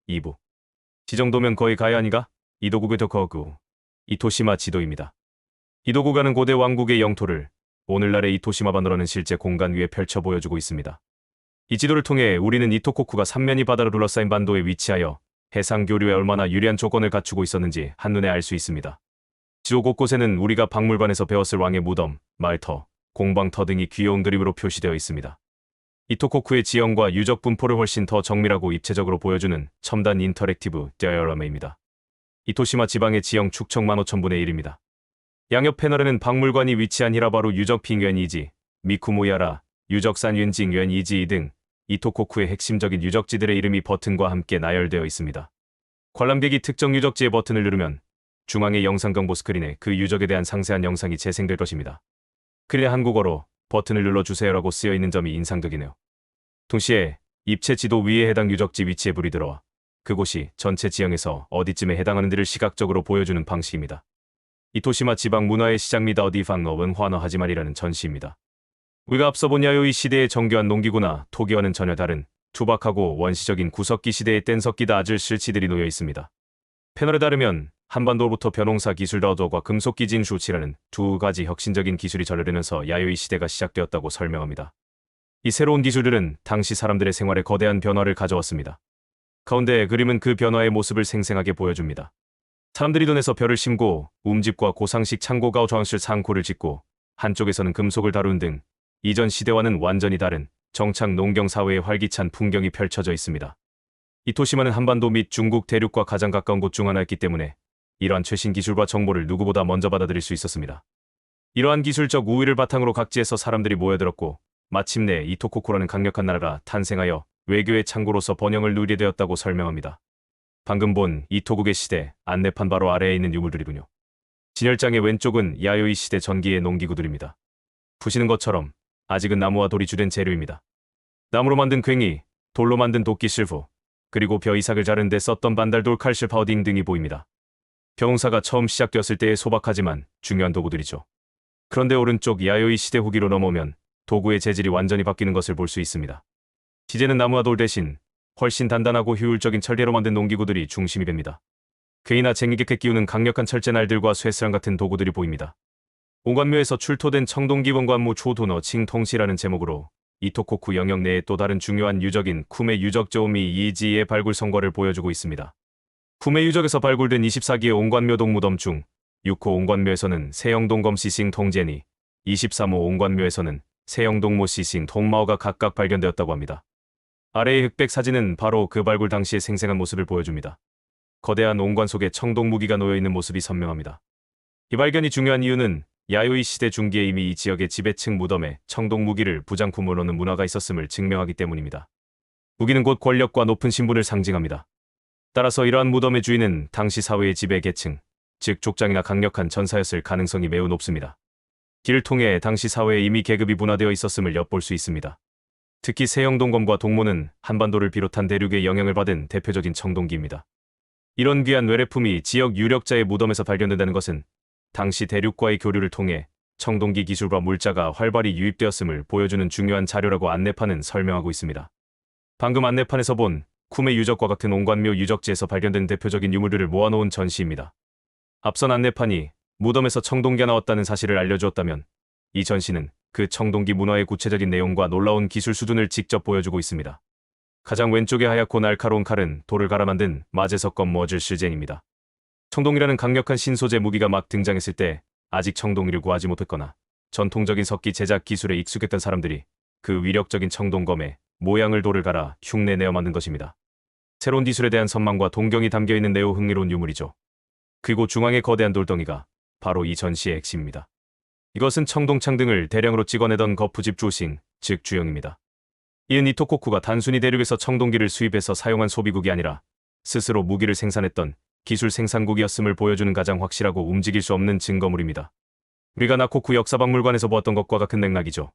2부. 이 정도면 거의 가야 아니가? 이도국의 덕허구. 이토시마 지도입니다. 이도구가는 고대 왕국의 영토를 오늘날의 이토시마 반도라는 실제 공간 위에 펼쳐 보여주고 있습니다. 이 지도를 통해 우리는 이토코쿠가 삼면이 바다로 둘러싸인 반도에 위치하여 해상 교류에 얼마나 유리한 조건을 갖추고 있었는지 한눈에 알 수 있습니다. 지도 곳곳에는 우리가 박물관에서 배웠을 왕의 무덤, 말터, 공방터 등이 귀여운 그림으로 표시되어 있습니다. 이토코쿠의 지형과 유적 분포를 훨씬 더 정밀하고 입체적으로 보여주는 첨단 인터랙티브 디어라마입니다. 이토시마 지방의 지형 축척 15,000분의 1입니다. 양옆 패널에는 박물관이 위치한 히라바루 유적 핑原이지, 미쿠모야라, 유적산 윤징原이지 등 이토코쿠의 핵심적인 유적지들의 이름이 버튼과 함께 나열되어 있습니다. 관람객이 특정 유적지의 버튼을 누르면 중앙의 영상 경보 스크린에 그 유적에 대한 상세한 영상이 재생될 것입니다. 그리고 한국어로 버튼을 눌러주세요라고 쓰여 있는 점이 인상적이네요. 동시에 입체 지도 위에 해당 유적지 위치에 불이 들어와 그곳이 전체 지형에서 어디쯤에 해당하는지를 시각적으로 보여주는 방식입니다. 이토시마 지방 문화의 시작입니다. 어디방어은 환어하지말이라는 전시입니다. 우리가 앞서 본 야요이 시대의 정교한 농기구나 토기와는 전혀 다른 투박하고 원시적인 구석기 시대의 뗀석기다 아질 실치들이 놓여 있습니다. 패널에 따르면 한반도로부터 벼농사 기술 다오도과 금속기 진수치라는 두 가지 혁신적인 기술이 전래되면서 야요이 시대가 시작되었다고 설명합니다. 이 새로운 기술들은 당시 사람들의 생활에 거대한 변화를 가져왔습니다. 가운데 그림은 그 변화의 모습을 생생하게 보여줍니다. 사람들이 돈에서 벼를 심고 움집과 고상식 창고가 저항실 상코를 짓고 한쪽에서는 금속을 다루는 등 이전 시대와는 완전히 다른 정착 농경 사회의 활기찬 풍경이 펼쳐져 있습니다. 이토시마는 한반도 및 중국 대륙과 가장 가까운 곳 중 하나였기 때문에 이러한 최신 기술과 정보를 누구보다 먼저 받아들일 수 있었습니다. 이러한 기술적 우위를 바탕으로 각지에서 사람들이 모여들었고 마침내 이토코쿠라는 강력한 나라가 탄생하여 외교의 창구로서 번영을 누리게 되었다고 설명합니다. 방금 본 이토국의 시대 안내판 바로 아래에 있는 유물들이군요. 진열장의 왼쪽은 야요이 시대 전기의 농기구들입니다. 보시는 것처럼 아직은 나무와 돌이 주된 재료입니다. 나무로 만든 괭이, 돌로 만든 도끼 실프, 그리고 벼 이삭을 자르는 데 썼던 반달돌 칼실 파우딩 등이 보입니다. 벼농사가 처음 시작되었을 때의 소박하지만 중요한 도구들이죠. 그런데 오른쪽 야요이 시대 후기로 넘어오면 도구의 재질이 완전히 바뀌는 것을 볼 수 있습니다. 이제는 나무와 돌 대신 훨씬 단단하고 효율적인 철제로 만든 농기구들이 중심이 됩니다. 괭이나 쟁이객에 끼우는 강력한 철제날들과 쇠스랑 같은 도구들이 보입니다. 옹관묘에서 출토된 청동기본관무 초도너 칭통시라는 제목으로 이토코쿠 영역 내의 또 다른 중요한 유적인 쿠메 유적저우미 이지의 발굴 성과를 보여주고 있습니다. 쿠메 유적에서 발굴된 24기의 옹관묘 동무덤 중 6호 옹관묘에서는 세영동검 시싱 통제니 23호 옹관묘에서는 세영동모 시싱 통마오가 각각 발견되었다고 합니다. 아래의 흑백 사진은 바로 그 발굴 당시의 생생한 모습을 보여줍니다. 거대한 옹관 속에 청동무기가 놓여있는 모습이 선명합니다. 이 발견이 중요한 이유는 야요이 시대 중기에 이미 이 지역의 지배층 무덤에 청동무기를 부장품으로 넣는 문화가 있었음을 증명하기 때문입니다. 무기는 곧 권력과 높은 신분을 상징합니다. 따라서 이러한 무덤의 주인은 당시 사회의 지배 계층, 즉 족장이나 강력한 전사였을 가능성이 매우 높습니다. 이를 통해 당시 사회에 이미 계급이 분화되어 있었음을 엿볼 수 있습니다. 특히 세영동검과 동모는 한반도를 비롯한 대륙의 영향을 받은 대표적인 청동기입니다. 이런 귀한 외래품이 지역 유력자의 무덤에서 발견된다는 것은 당시 대륙과의 교류를 통해 청동기 기술과 물자가 활발히 유입되었음을 보여주는 중요한 자료라고 안내판은 설명하고 있습니다. 방금 안내판에서 본 쿠메 유적과 같은 옹관묘 유적지에서 발견된 대표적인 유물들을 모아놓은 전시입니다. 앞선 안내판이 무덤에서 청동기가 나왔다는 사실을 알려주었다면 이 전시는 그 청동기 문화의 구체적인 내용과 놀라운 기술 수준을 직접 보여주고 있습니다. 가장 왼쪽의 하얗고 날카로운 칼은 돌을 갈아 만든 마제석검 머즐 실젠입니다. 청동이라는 강력한 신소재 무기가 막 등장했을 때 아직 청동이를 구하지 못했거나 전통적인 석기 제작 기술에 익숙했던 사람들이 그 위력적인 청동검에 모양을 돌을 갈아 흉내내어 만든 것입니다. 새로운 기술에 대한 선망과 동경이 담겨있는 매우 흥미로운 유물이죠. 그리고 중앙의 거대한 돌덩이가 바로 이 전시의 핵심입니다. 이것은 청동창 등을 대량으로 찍어내던 거푸집 주싱, 즉 주형입니다. 이은 이토코쿠가 단순히 대륙에서 청동기를 수입해서 사용한 소비국이 아니라 스스로 무기를 생산했던 기술 생산국이었음을 보여주는 가장 확실하고 움직일 수 없는 증거물입니다. 우리가 나코쿠 역사박물관에서 보았던 것과 같은 맥락이죠.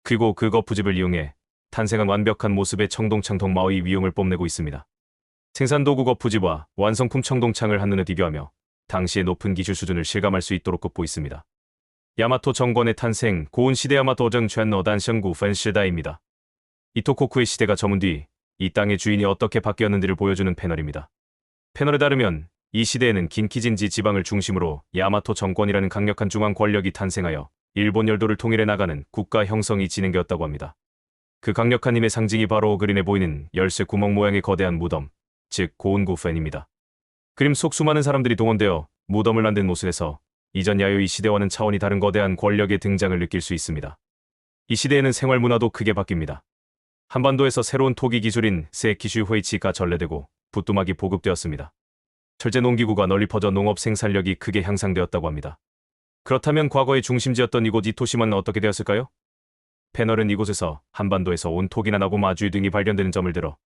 그리고 그 거푸집을 이용해 탄생한 완벽한 모습의 청동창 동마의 위용을 뽐내고 있습니다. 생산도구 거푸집과 완성품 청동창을 한눈에 비교하며 당시의 높은 기술 수준을 실감할 수 있도록 꼽고 있습니다. 야마토 정권의 탄생, 고운 시대 야마토 정权어단성구 펀시다입니다. 이토코쿠의 시대가 저문 뒤 이 땅의 주인이 어떻게 바뀌었는지를 보여주는 패널입니다. 패널에 따르면 이 시대에는 긴키진지 지방을 중심으로 야마토 정권이라는 강력한 중앙 권력이 탄생하여 일본 열도를 통일해 나가는 국가 형성이 진행되었다고 합니다. 그 강력한 힘의 상징이 바로 그림에 보이는 열쇠 구멍 모양의 거대한 무덤, 즉 고운구펜입니다. 그림 속 수많은 사람들이 동원되어 무덤을 만든 모습에서 이전 야요이 시대와는 차원이 다른 거대한 권력의 등장을 느낄 수 있습니다. 이 시대에는 생활 문화도 크게 바뀝니다. 한반도에서 새로운 토기 기술인 세키슈 후이치가 전래되고 부뚜막이 보급되었습니다. 철제 농기구가 널리 퍼져 농업 생산력이 크게 향상되었다고 합니다. 그렇다면 과거의 중심지였던 이곳 이토시마는 어떻게 되었을까요? 패널은 이곳에서 한반도에서 온 토기나 나고 마주이 등이 발견되는 점을 들어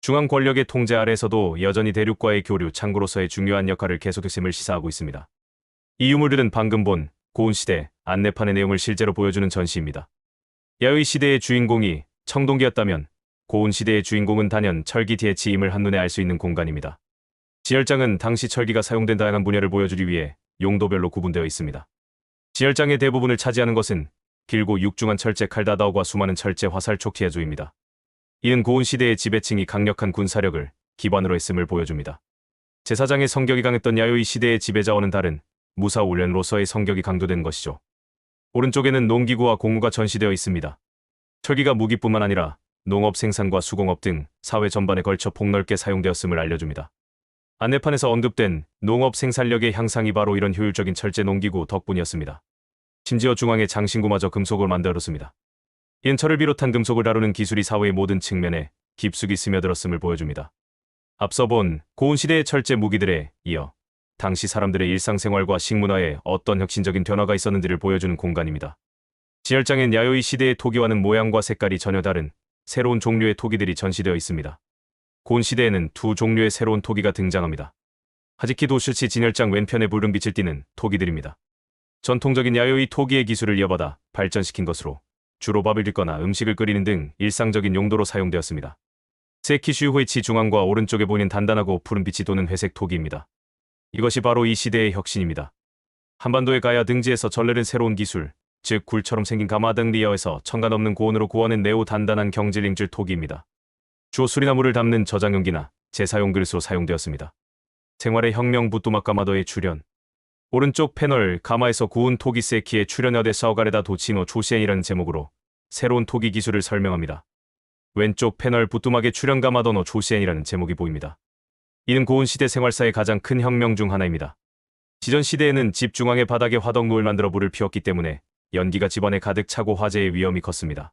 중앙 권력의 통제 아래에서도 여전히 대륙과의 교류 창구로서의 중요한 역할을 계속했음을 시사하고 있습니다. 이 유물들은 방금 본 고운시대 안내판의 내용을 실제로 보여주는 전시입니다. 야요이 시대의 주인공이 청동기였다면 고운시대의 주인공은 단연 철기 대치임을 한눈에 알 수 있는 공간입니다. 지열장은 당시 철기가 사용된 다양한 분야를 보여주기 위해 용도별로 구분되어 있습니다. 지열장의 대부분을 차지하는 것은 길고 육중한 철제 칼다다오과 수많은 철제 화살 촉티해조입니다. 이는 고운시대의 지배층이 강력한 군사력을 기반으로 했음을 보여줍니다. 제사장의 성격이 강했던 야요이 시대의 지배자와는 다른 무사훈련로서의 성격이 강조된 것이죠. 오른쪽에는 농기구와 공무가 전시되어 있습니다. 철기가 무기뿐만 아니라 농업 생산과 수공업 등 사회 전반에 걸쳐 폭넓게 사용되었음을 알려줍니다. 안내판에서 언급된 농업 생산력의 향상이 바로 이런 효율적인 철제 농기구 덕분이었습니다. 심지어 중앙의 장신구마저 금속으로 만들었습니다. 이는 철을 비롯한 금속을 다루는 기술이 사회의 모든 측면에 깊숙이 스며들었음을 보여줍니다. 앞서 본 고운시대의 철제 무기들에 이어 당시 사람들의 일상생활과 식문화에 어떤 혁신적인 변화가 있었는지를 보여주는 공간입니다. 지열장엔 야요이 시대의 토기와는 모양과 색깔이 전혀 다른 새로운 종류의 토기들이 전시되어 있습니다. 고운시대에는 두 종류의 새로운 토기가 등장합니다. 하지키 도슈치 진열장 왼편에 붉은 빛을 띠는 토기들입니다. 전통적인 야요이 토기의 기술을 이어받아 발전시킨 것으로 주로 밥을 빚거나 음식을 끓이는 등 일상적인 용도로 사용되었습니다. 세키슈 후이치 중앙과 오른쪽에 보이는 단단하고 푸른 빛이 도는 회색 토기입니다. 이것이 바로 이 시대의 혁신입니다. 한반도의 가야 등지에서 전래된 새로운 기술, 즉 굴처럼 생긴 가마 등 리어에서 천가 넘는 고온으로 구워낸 매우 단단한 경질링줄 토기입니다. 주로 술이나 물을 담는 저장용기나 제사용 그릇으로 사용되었습니다. 생활의 혁명 부뚜막 가마도의 출현. 오른쪽 패널 가마에서 구운 토기 세키의 출현여대 사오가레다 도치노 조시엔이라는 제목으로 새로운 토기 기술을 설명합니다. 왼쪽 패널 부뚜막의 출현 가마도노 조시엔이라는 제목이 보입니다. 이는 고운시대 생활사의 가장 큰 혁명 중 하나입니다. 지전 시대에는 집 중앙의 바닥에 화덕노을 만들어 불을 피웠기 때문에 연기가 집안에 가득 차고 화재의 위험이 컸습니다.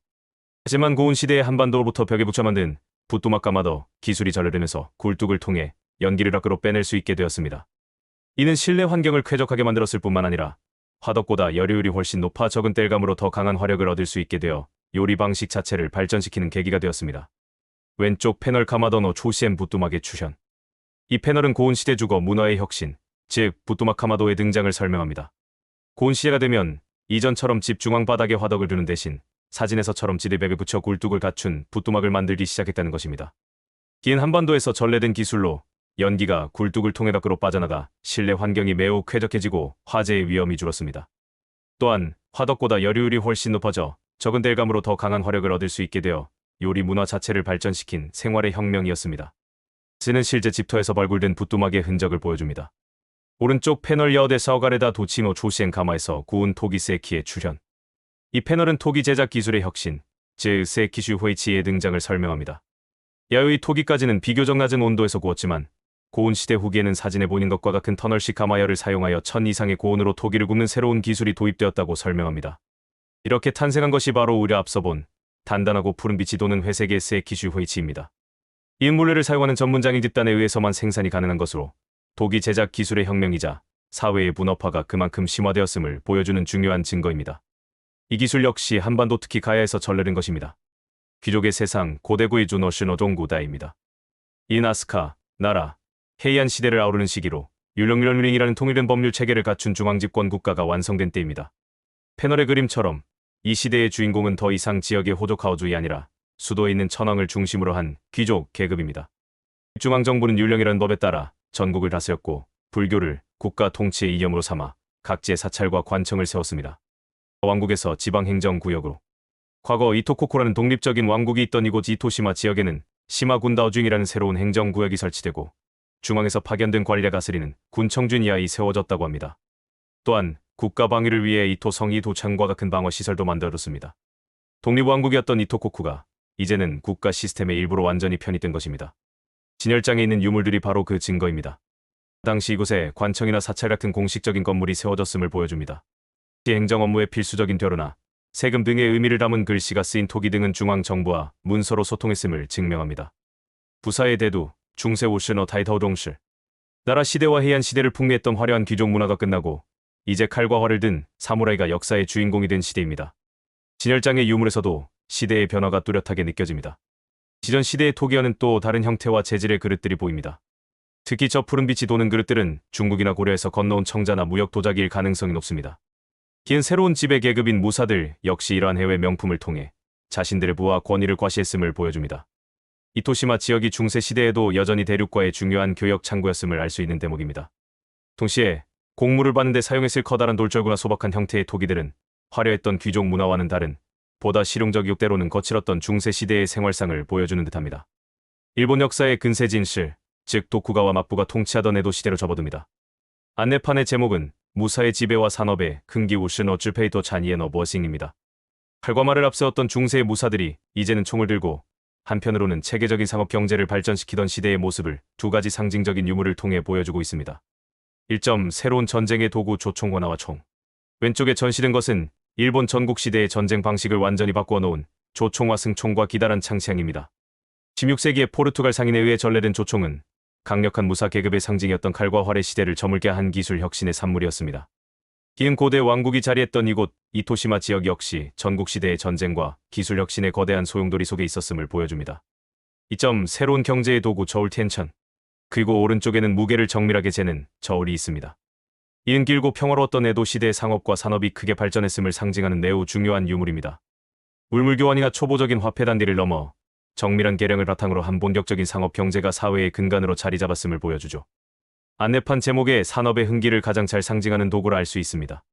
하지만 고운시대의 한반도로부터 벽에 붙여 만든 부뚜막 가마도 기술이 전래되면서 굴뚝을 통해 연기를 밖으로 빼낼 수 있게 되었습니다. 이는 실내 환경을 쾌적하게 만들었을 뿐만 아니라 화덕보다 열효율이 훨씬 높아 적은 땔감으로 더 강한 화력을 얻을 수 있게 되어 요리 방식 자체를 발전시키는 계기가 되었습니다. 왼쪽 패널 가마도노 조시엔 부뚜막의 출현. 이 패널은 고운시대 주거 문화의 혁신, 즉 부뚜막 가마도의 등장을 설명합니다. 고운시대가 되면 이전처럼 집 중앙 바닥에 화덕을 두는 대신 사진에서처럼 지대벽에 붙여 굴뚝을 갖춘 부뚜막을 만들기 시작했다는 것입니다. 긴 한반도에서 전래된 기술로 연기가 굴뚝을 통해 밖으로 빠져나가 실내 환경이 매우 쾌적해지고 화재의 위험이 줄었습니다. 또한 화덕보다 열효율이 훨씬 높아져 적은 땔감으로 더 강한 화력을 얻을 수 있게 되어 요리 문화 자체를 발전시킨 생활의 혁명이었습니다. 스는 실제 집터에서 발굴된 부뚜막의 흔적을 보여줍니다. 오른쪽 패널 여대 사오가레다 도치노 조시엔 가마에서 구운 토기 세키의 출현. 이 패널은 토기 제작 기술의 혁신, 즉 세키슈 후이치의 등장을 설명합니다. 야요이 토기까지는 비교적 낮은 온도에서 구웠지만 고운시대 후기에는 사진에 보이는 것과 같은 터널식 가마열을 사용하여 1000 이상의 고온으로 토기를 굽는 새로운 기술이 도입되었다고 설명합니다. 이렇게 탄생한 것이 바로 우려 앞서 본 단단하고 푸른 빛이 도는 회색의 세키슈 후이치입니다. 이 물레를 사용하는 전문장인 집단에 의해서만 생산이 가능한 것으로 토기 제작 기술의 혁명이자 사회의 분업화가 그만큼 심화되었음을 보여주는 중요한 증거입니다. 이 기술 역시 한반도 특히 가야에서 전래된 것입니다. 귀족의 세상 고대구이 주노시노 동구다입니다. 이 나스카, 나라, 헤이안 시대를 아우르는 시기로 율령율령이라는 통일된 법률 체계를 갖춘 중앙집권 국가가 완성된 때입니다. 패널의 그림처럼 이 시대의 주인공은 더 이상 지역의 호조카오주이 아니라 수도에 있는 천황을 중심으로 한 귀족 계급입니다. 중앙정부는 율령이라는 법에 따라 전국을 다스렸고 불교를 국가 통치의 이념으로 삼아 각지의 사찰과 관청을 세웠습니다. 왕국에서 지방행정구역으로 과거 이토코코라는 독립적인 왕국이 있던 이곳 이토시마 지역에는 시마군다오중이라는 새로운 행정구역이 설치되고 중앙에서 파견된 관리를 다스리는 군청준이하이 세워졌다고 합니다. 또한 국가 방위를 위해 이토 성이 도창과 같은 방어 시설도 만들어졌습니다. 독립왕국이었던 이토코쿠가 이제는 국가 시스템의 일부로 완전히 편입된 것입니다. 진열장에 있는 유물들이 바로 그 증거입니다. 당시 이곳에 관청이나 사찰 같은 공식적인 건물이 세워졌음을 보여줍니다. 행정 업무의 필수적인 벼르나 세금 등의 의미를 담은 글씨가 쓰인 토기 등은 중앙 정부와 문서로 소통했음을 증명합니다. 부사의 대두, 중세 우신어 타이타오동실. 나라 시대와 해안 시대를 풍미했던 화려한 귀족 문화가 끝나고 이제 칼과 활을 든 사무라이가 역사의 주인공이 된 시대입니다. 진열장의 유물에서도 시대의 변화가 뚜렷하게 느껴집니다. 지전 시대의 토기와는 또 다른 형태와 재질의 그릇들이 보입니다. 특히 저 푸른빛이 도는 그릇들은 중국이나 고려에서 건너온 청자나 무역 도자기일 가능성이 높습니다. 기은 새로운 지배 계급인 무사들 역시 이러한 해외 명품을 통해 자신들의 부와 권위를 과시했음을 보여줍니다. 이토시마 지역이 중세 시대에도 여전히 대륙과의 중요한 교역 창구였음을 알 수 있는 대목입니다. 동시에 공물을 받는 데 사용했을 커다란 돌절구나 소박한 형태의 토기들은 화려했던 귀족 문화와는 다른 보다 실용적이고 때로는 거칠었던 중세 시대의 생활상을 보여주는 듯합니다. 일본 역사의 근세 진실, 즉 도쿠가와 막부가 통치하던 에도 시대로 접어듭니다. 안내판의 제목은 무사의 지배와 산업의 큰기 우신 어쯔페이토 잔이에너 머싱입니다. 칼과 말을 앞세웠던 중세의 무사들이 이제는 총을 들고 한편으로는 체계적인 상업 경제를 발전시키던 시대의 모습을 두 가지 상징적인 유물을 통해 보여주고 있습니다. 1점 새로운 전쟁의 도구 조총권화와 총. 왼쪽에 전시된 것은 일본 전국시대의 전쟁 방식을 완전히 바꾸어 놓은 조총화 승총과 기다란 창시향입니다. 16세기의 포르투갈 상인에 의해 전래된 조총은 강력한 무사 계급의 상징이었던 칼과 활의 시대를 저물게 한 기술 혁신의 산물이었습니다. 기은 고대 왕국이 자리했던 이곳 이토시마 지역 역시 전국시대의 전쟁과 기술 혁신의 거대한 소용돌이 속에 있었음을 보여줍니다. 2점 새로운 경제의 도구 저울 텐천. 그리고 오른쪽에는 무게를 정밀하게 재는 저울이 있습니다. 이은 길고 평화로웠던 에도 시대의 상업과 산업이 크게 발전했음을 상징하는 매우 중요한 유물입니다. 물물교환이나 초보적인 화폐 단디를 넘어 정밀한 계량을 바탕으로 한 본격적인 상업 경제가 사회의 근간으로 자리 잡았음을 보여주죠. 안내판 제목에 산업의 흥기를 가장 잘 상징하는 도구라 알 수 있습니다.